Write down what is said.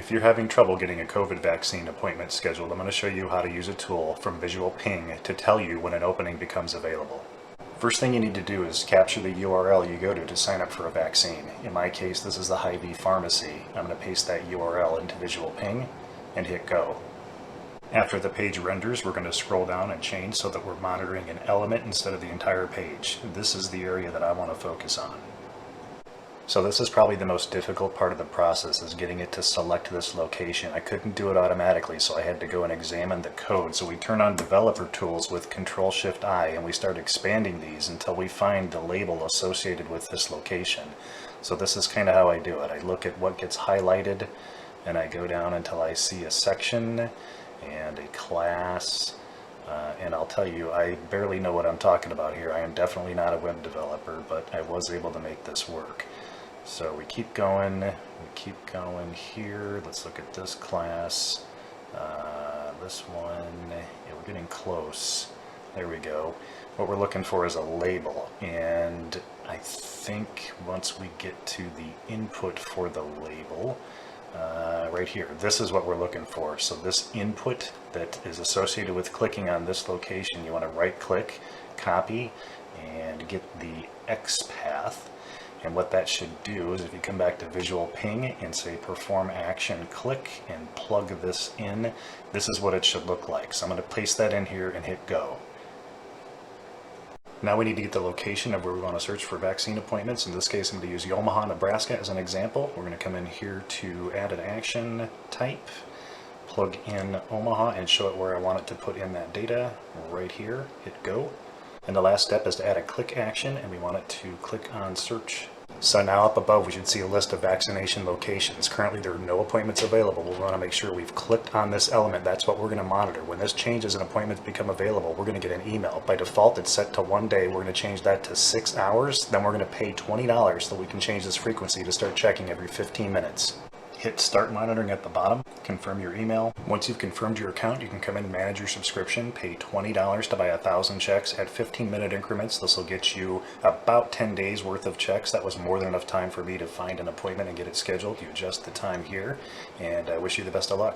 If you're having trouble getting a COVID vaccine appointment scheduled, I'm going to show you how to use a tool from Visualping to tell you when an opening becomes available. First thing you need to do is capture the URL you go to sign up for a vaccine. In my case, this is the Hy-Vee pharmacy. I'm going to paste that URL into Visualping and hit go. After the page renders, we're going to scroll down and change so that we're monitoring an element instead of the entire page. This is the area that I want to focus on. So this is probably the most difficult part of the process, is getting it to select this location. I couldn't do it automatically, so I had to go and examine the code. So we turn on developer tools with Control-Shift-I and we start expanding these until we find the label associated with this location. So this is kind of how I do it. I look at what gets highlighted and I go down until I see a section and a class. And I'll tell you, I barely know what I'm talking about here. I am definitely not a web developer, but I was able to make this work. So we keep going here. Let's look at this class. This one, yeah, we're getting close. There we go. What we're looking for is a label. And I think once we get to the input for the label, right here, this is what we're looking for. So this input that is associated with clicking on this location, you want to right click, copy, and get the X path. And what that should do is if you come back to Visualping and say perform action click and plug this in, this is what it should look like. So I'm going to paste that in here and hit go. Now we need to get the location of where we want to search for vaccine appointments. In this case, I'm going to use Omaha, Nebraska as an example. We're going to come in here to add an action type, plug in Omaha and show it where I want it to put in that data right here, hit go. And the last step is to add a click action, and we want it to click on search. So now up above we should see a list of vaccination locations. Currently there are no appointments available. We want to make sure we've clicked on this element. That's what we're going to monitor. When this changes and appointments become available, we're going to get an email. By default it's set to 1 day. We're going to change that to 6 hours. Then we're going to pay $20 so we can change this frequency to start checking every 15 minutes. Hit start monitoring at the bottom, confirm your email. Once you've confirmed your account, you can come in and manage your subscription, pay $20 to buy 1,000 checks at 15-minute increments. This will get you about 10 days worth of checks. That was more than enough time for me to find an appointment and get it scheduled. You adjust the time here, and I wish you the best of luck.